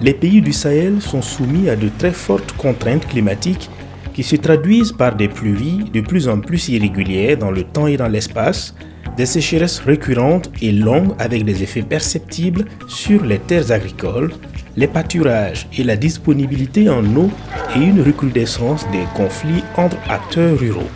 Les pays du Sahel sont soumis à de très fortes contraintes climatiques qui se traduisent par des pluies de plus en plus irrégulières dans le temps et dans l'espace, des sécheresses récurrentes et longues avec des effets perceptibles sur les terres agricoles, les pâturages et la disponibilité en eau et une recrudescence des conflits entre acteurs ruraux.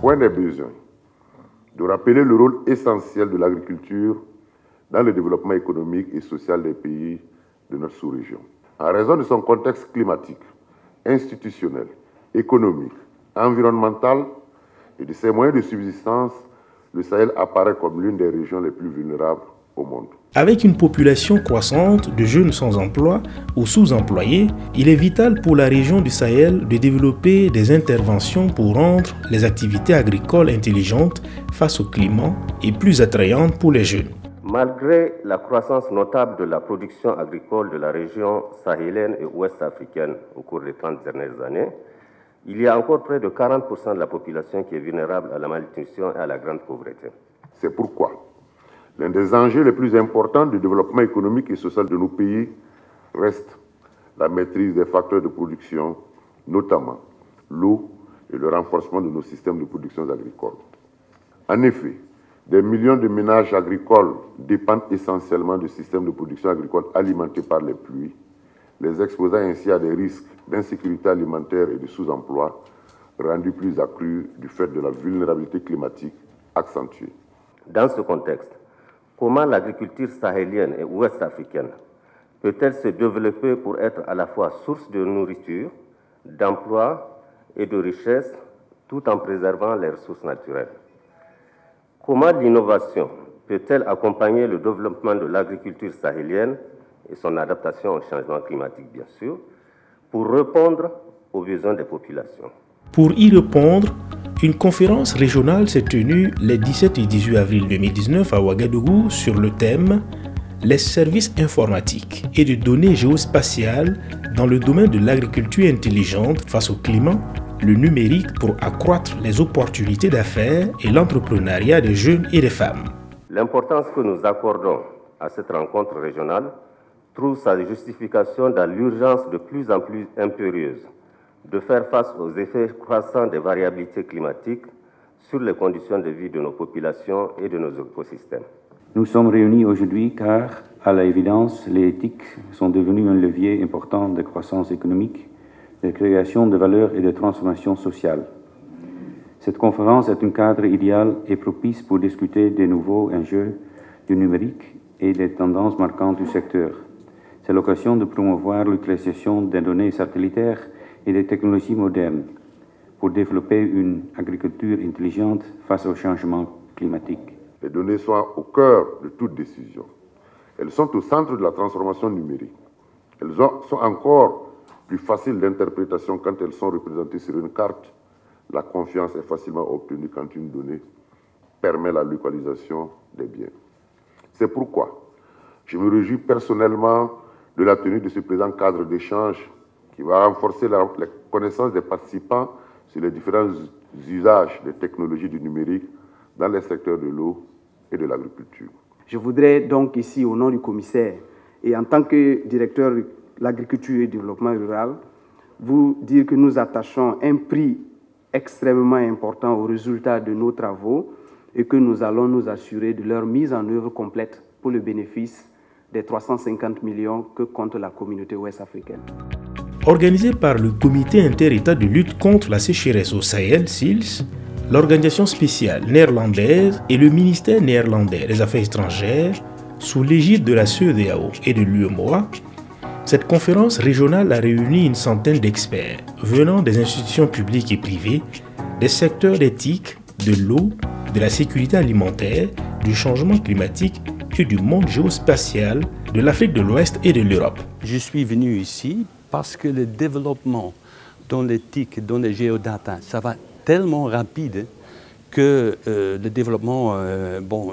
Point des besoins de rappeler le rôle essentiel de l'agriculture dans le développement économique et social des pays de notre sous-région. En raison de son contexte climatique, institutionnel, économique, environnemental et de ses moyens de subsistance, le Sahel apparaît comme l'une des régions les plus vulnérables au monde. Avec une population croissante de jeunes sans emploi ou sous-employés, il est vital pour la région du Sahel de développer des interventions pour rendre les activités agricoles intelligentes face au climat et plus attrayantes pour les jeunes. Malgré la croissance notable de la production agricole de la région sahélienne et ouest-africaine au cours des 30 dernières années, il y a encore près de 40% de la population qui est vulnérable à la malnutrition et à la grande pauvreté. C'est pourquoi l'un des enjeux les plus importants du développement économique et social de nos pays reste la maîtrise des facteurs de production, notamment l'eau et le renforcement de nos systèmes de production agricole. En effet, des millions de ménages agricoles dépendent essentiellement de systèmes de production agricole alimentés par les pluies, les exposant ainsi à des risques d'insécurité alimentaire et de sous-emploi, rendus plus accrus du fait de la vulnérabilité climatique accentuée. Dans ce contexte, comment l'agriculture sahélienne et ouest-africaine peut-elle se développer pour être à la fois source de nourriture, d'emploi et de richesse, tout en préservant les ressources naturelles? Comment l'innovation peut-elle accompagner le développement de l'agriculture sahélienne et son adaptation au changement climatique, bien sûr, pour répondre aux besoins des populations? Pour y répondre, une conférence régionale s'est tenue les 17 et 18 avril 2019 à Ouagadougou sur le thème « Les services informatiques et de données géospatiales dans le domaine de l'agriculture intelligente face au climat, le numérique pour accroître les opportunités d'affaires et l'entrepreneuriat des jeunes et des femmes ». L'importance que nous accordons à cette rencontre régionale trouve sa justification dans l'urgence de plus en plus impérieuse de faire face aux effets croissants des variabilités climatiques sur les conditions de vie de nos populations et de nos écosystèmes. Nous sommes réunis aujourd'hui car, à l'évidence, les éthiques sont devenues un levier important de croissance économique, de création de valeur et de transformation sociale. Cette conférence est un cadre idéal et propice pour discuter des nouveaux enjeux du numérique et des tendances marquantes du secteur. C'est l'occasion de promouvoir l'utilisation des données satellitaires et des technologies modernes pour développer une agriculture intelligente face au changement climatique. Les données sont au cœur de toute décision. Elles sont au centre de la transformation numérique. Elles sont encore plus faciles d'interprétation quand elles sont représentées sur une carte. La confiance est facilement obtenue quand une donnée permet la localisation des biens. C'est pourquoi je me réjouis personnellement de la tenue de ce présent cadre d'échange qui va renforcer la connaissance des participants sur les différents usages des technologies du numérique dans les secteurs de l'eau et de l'agriculture. Je voudrais donc ici, au nom du commissaire et en tant que directeur de l'agriculture et du développement rural, vous dire que nous attachons un prix extrêmement important aux résultats de nos travaux et que nous allons nous assurer de leur mise en œuvre complète pour le bénéfice des 350 millions que compte la communauté ouest-africaine. Organisé par le Comité inter-État de lutte contre la sécheresse au Sahel, SILS, l'organisation spéciale néerlandaise et le ministère néerlandais des Affaires étrangères, sous l'égide de la CEDEAO et de l'UEMOA, cette conférence régionale a réuni une centaine d'experts venant des institutions publiques et privées, des secteurs d'éthique, de l'eau, de la sécurité alimentaire, du changement climatique et du monde géospatial de l'Afrique de l'Ouest et de l'Europe. Je suis venu ici parce que le développement dans l'éthique, dans les géodata, ça va tellement rapide que le développement,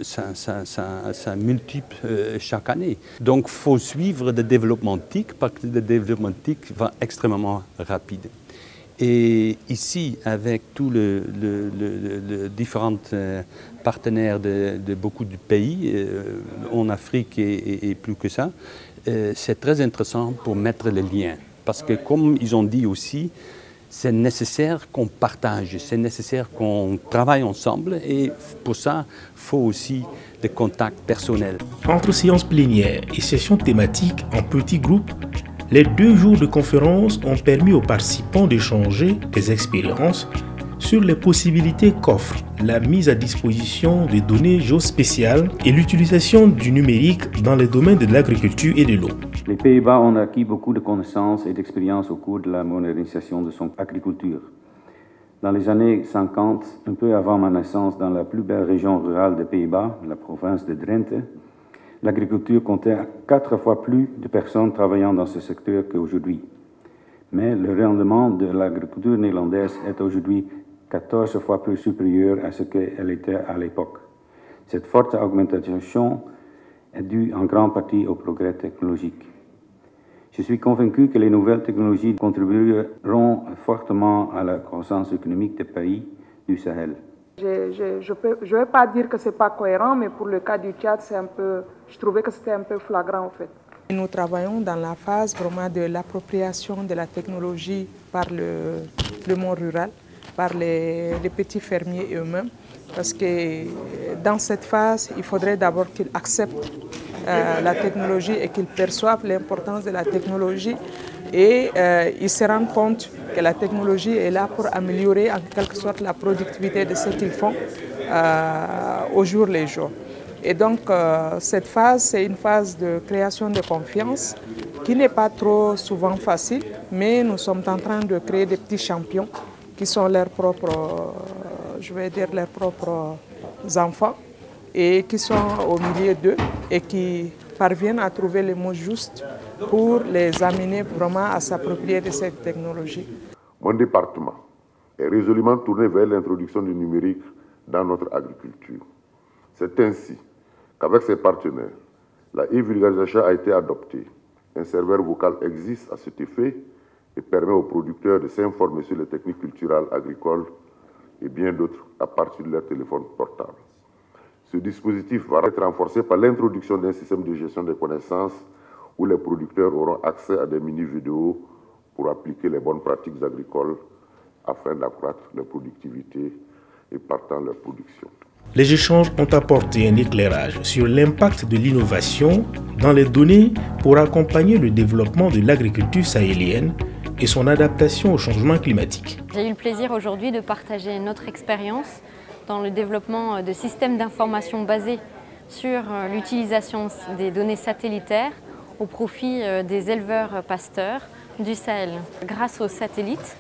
ça multiplie chaque année. Donc il faut suivre le développement TIC parce que le développement TIC va extrêmement rapide. Et ici, avec tous les différents partenaires de beaucoup de pays, en Afrique et plus que ça, c'est très intéressant pour mettre les liens. Parce que comme ils ont dit aussi, c'est nécessaire qu'on partage, c'est nécessaire qu'on travaille ensemble et pour ça, il faut aussi des contacts personnels. Entre séances plénières et sessions thématiques en petits groupes, les 2 jours de conférence ont permis aux participants d'échanger des expériences sur les possibilités qu'offre la mise à disposition de données géospatiales et l'utilisation du numérique dans les domaines de l'agriculture et de l'eau. Les Pays-Bas ont acquis beaucoup de connaissances et d'expériences au cours de la modernisation de son agriculture. Dans les années 50, un peu avant ma naissance dans la plus belle région rurale des Pays-Bas, la province de Drenthe, l'agriculture comptait 4 fois plus de personnes travaillant dans ce secteur qu'aujourd'hui. Mais le rendement de l'agriculture néerlandaise est aujourd'hui 14 fois plus supérieure à ce qu'elle était à l'époque. Cette forte augmentation est due en grande partie au progrès technologique. Je suis convaincu que les nouvelles technologies contribueront fortement à la croissance économique des pays du Sahel. Je ne vais pas dire que ce n'est pas cohérent, mais pour le cas du Tchad, je trouvais que c'était un peu flagrant en fait. Nous travaillons dans la phase vraiment de l'appropriation de la technologie par le monde rural, par les petits fermiers eux-mêmes, parce que dans cette phase, il faudrait d'abord qu'ils acceptent la technologie et qu'ils perçoivent l'importance de la technologie et ils se rendent compte que la technologie est là pour améliorer en quelque sorte la productivité de ce qu'ils font au jour le jour. Et donc cette phase, c'est une phase de création de confiance qui n'est pas trop souvent facile, mais nous sommes en train de créer des petits champions qui sont leurs propres, leurs propres enfants et qui sont au milieu d'eux et qui parviennent à trouver les mots justes pour les amener vraiment à s'approprier de cette technologie. Mon département est résolument tourné vers l'introduction du numérique dans notre agriculture. C'est ainsi qu'avec ses partenaires, la e-vulgarisation a été adoptée. Un serveur vocal existe à cet effet et permet aux producteurs de s'informer sur les techniques culturelles agricoles et bien d'autres à partir de leur téléphone portable. Ce dispositif va être renforcé par l'introduction d'un système de gestion des connaissances où les producteurs auront accès à des mini-vidéos pour appliquer les bonnes pratiques agricoles afin d'accroître leur productivité et partant leur production. Les échanges ont apporté un éclairage sur l'impact de l'innovation dans les données pour accompagner le développement de l'agriculture sahélienne et son adaptation au changement climatique. J'ai eu le plaisir aujourd'hui de partager notre expérience dans le développement de systèmes d'information basés sur l'utilisation des données satellitaires au profit des éleveurs-pasteurs du Sahel. Grâce aux satellites,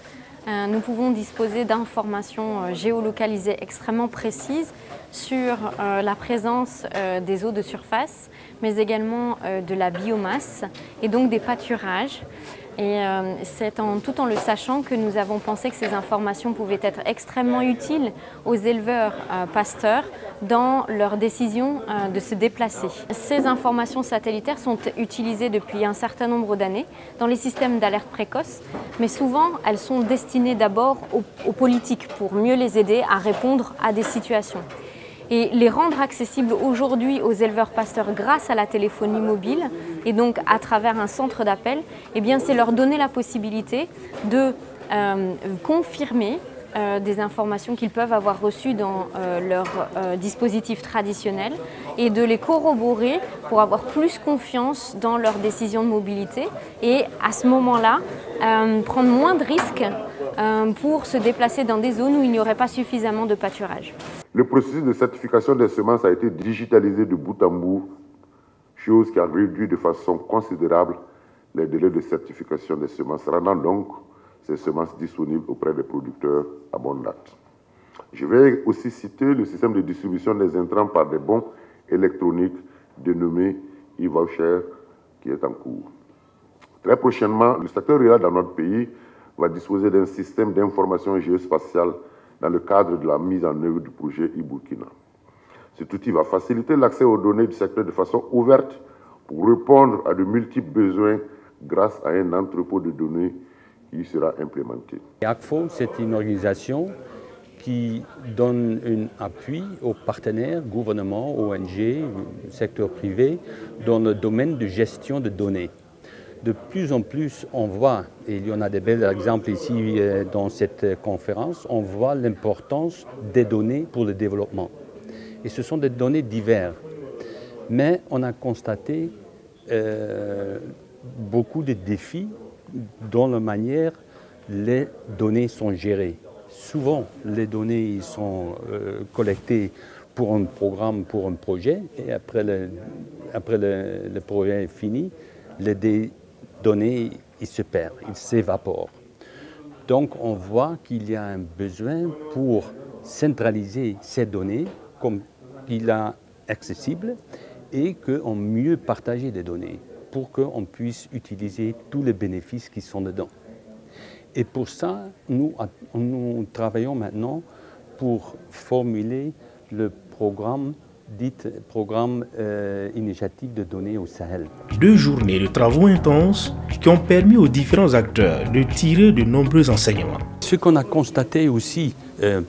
nous pouvons disposer d'informations géolocalisées extrêmement précises sur la présence des eaux de surface, mais également de la biomasse et donc des pâturages. Et c'est tout en le sachant que nous avons pensé que ces informations pouvaient être extrêmement utiles aux éleveurs pasteurs dans leur décision de se déplacer. Ces informations satellitaires sont utilisées depuis un certain nombre d'années dans les systèmes d'alerte précoce, mais souvent elles sont destinées d'abord aux politiques pour mieux les aider à répondre à des situations. Et les rendre accessibles aujourd'hui aux éleveurs-pasteurs grâce à la téléphonie mobile et donc à travers un centre d'appel, eh bien c'est leur donner la possibilité de confirmer des informations qu'ils peuvent avoir reçues dans leur dispositif traditionnel et de les corroborer pour avoir plus confiance dans leurs décisions de mobilité et à ce moment-là prendre moins de risques pour se déplacer dans des zones où il n'y aurait pas suffisamment de pâturage. Le processus de certification des semences a été digitalisé de bout en bout, chose qui a réduit de façon considérable les délais de certification des semences, rendant donc ces semences disponibles auprès des producteurs à bonne date. Je vais aussi citer le système de distribution des intrants par des bons électroniques dénommé e-voucher qui est en cours. Très prochainement, le secteur rural dans notre pays va disposer d'un système d'information géospatiale dans le cadre de la mise en œuvre du projet e-Burkina. Cet outil va faciliter l'accès aux données du secteur de façon ouverte pour répondre à de multiples besoins grâce à un entrepôt de données qui sera implémenté. ACFO, c'est une organisation qui donne un appui aux partenaires, gouvernements, ONG, secteur privé, dans le domaine de gestion de données. De plus en plus, on voit, et il y en a des bels exemples ici dans cette conférence, on voit l'importance des données pour le développement. Et ce sont des données diverses. Mais on a constaté beaucoup de défis dans la manière dont les données sont gérées. Souvent, les données sont collectées pour un programme, pour un projet, et après le projet est fini, les données ils se perdent, ils s'évaporent. Donc on voit qu'il y a un besoin pour centraliser ces données comme il est accessible et qu'on mieux partager les données pour qu'on puisse utiliser tous les bénéfices qui sont dedans. Et pour ça, nous travaillons maintenant pour formuler le programme initiative de données au Sahel. 2 journées de travaux intenses qui ont permis aux différents acteurs de tirer de nombreux enseignements. Ce qu'on a constaté aussi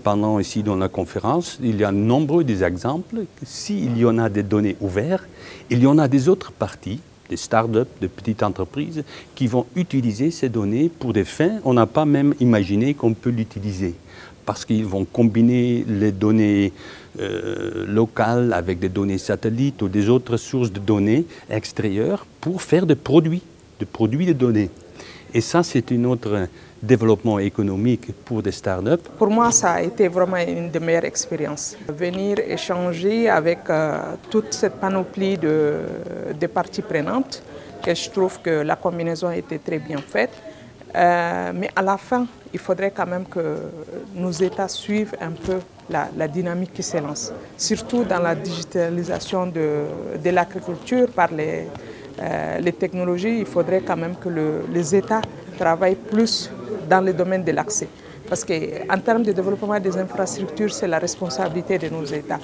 pendant ici dans la conférence, il y a nombreux des exemples. S'il y en a des données ouvertes, il y en a des autres parties, des start-up, de petites entreprises, qui vont utiliser ces données pour des fins on n'a pas même imaginé qu'on peut l'utiliser. Parce qu'ils vont combiner les données locales avec des données satellites ou des autres sources de données extérieures pour faire des produits de données. Et ça, c'est un autre développement économique pour des startups. Pour moi, ça a été vraiment une des meilleures expériences. Venir échanger avec toute cette panoplie de parties prenantes, que je trouve que la combinaison a été très bien faite. Mais à la fin, il faudrait quand même que nos États suivent un peu la dynamique qui s'élance, surtout dans la digitalisation de l'agriculture par les technologies. Il faudrait quand même que les États travaillent plus dans le domaine de l'accès. Parce qu'en termes de développement des infrastructures, c'est la responsabilité de nos États.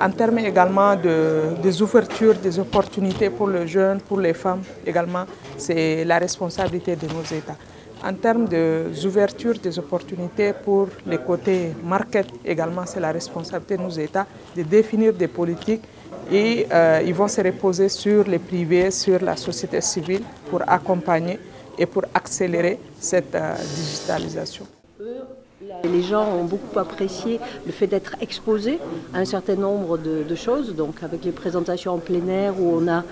En termes également des ouvertures, des opportunités pour les jeunes, pour les femmes également, c'est la responsabilité de nos États. En termes d'ouverture des opportunités pour les côtés market également, c'est la responsabilité de nos États de définir des politiques et ils vont se reposer sur les privés, sur la société civile pour accompagner et pour accélérer cette digitalisation. Les gens ont beaucoup apprécié le fait d'être exposés à un certain nombre de choses, donc avec les présentations en plein air où on a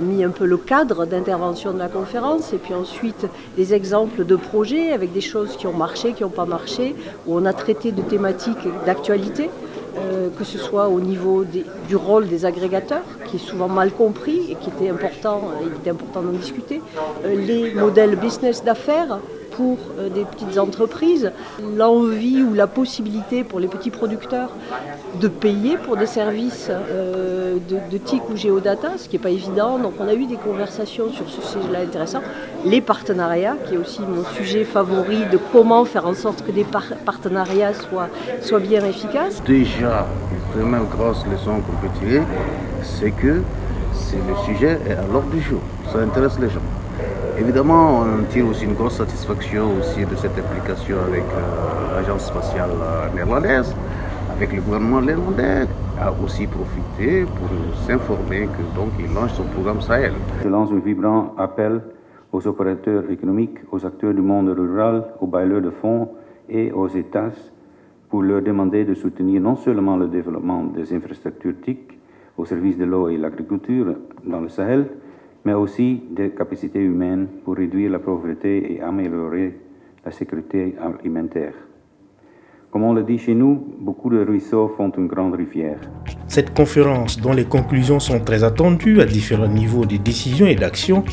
mis un peu le cadre d'intervention de la conférence, et puis ensuite des exemples de projets avec des choses qui ont marché, qui n'ont pas marché, où on a traité de thématiques d'actualité, que ce soit au niveau du rôle des agrégateurs, qui est souvent mal compris et qui était important, il était important d'en discuter, les modèles business d'affaires pour des petites entreprises, l'envie ou la possibilité pour les petits producteurs de payer pour des services de TIC ou géodata, ce qui n'est pas évident. Donc on a eu des conversations sur ce sujet-là intéressant. Les partenariats, qui est aussi mon sujet favori, de comment faire en sorte que des partenariats soient bien efficaces. Déjà, la première grosse leçon qu'on peut tirer, c'est que le sujet est à l'ordre du jour. Ça intéresse les gens. Évidemment, on tire aussi une grosse satisfaction aussi de cette implication avec l'agence spatiale néerlandaise, avec le gouvernement néerlandais, a aussi profité pour s'informer que donc il lance son programme Sahel. Je lance un vibrant appel aux opérateurs économiques, aux acteurs du monde rural, aux bailleurs de fonds et aux États pour leur demander de soutenir non seulement le développement des infrastructures TIC au service de l'eau et l'agriculture dans le Sahel, mais aussi des capacités humaines pour réduire la pauvreté et améliorer la sécurité alimentaire. Comme on le dit chez nous, beaucoup de ruisseaux font une grande rivière. Cette conférence, dont les conclusions sont très attendues à différents niveaux de décision et d'action,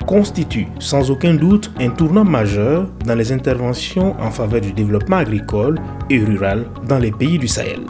constitue sans aucun doute un tournant majeur dans les interventions en faveur du développement agricole et rural dans les pays du Sahel.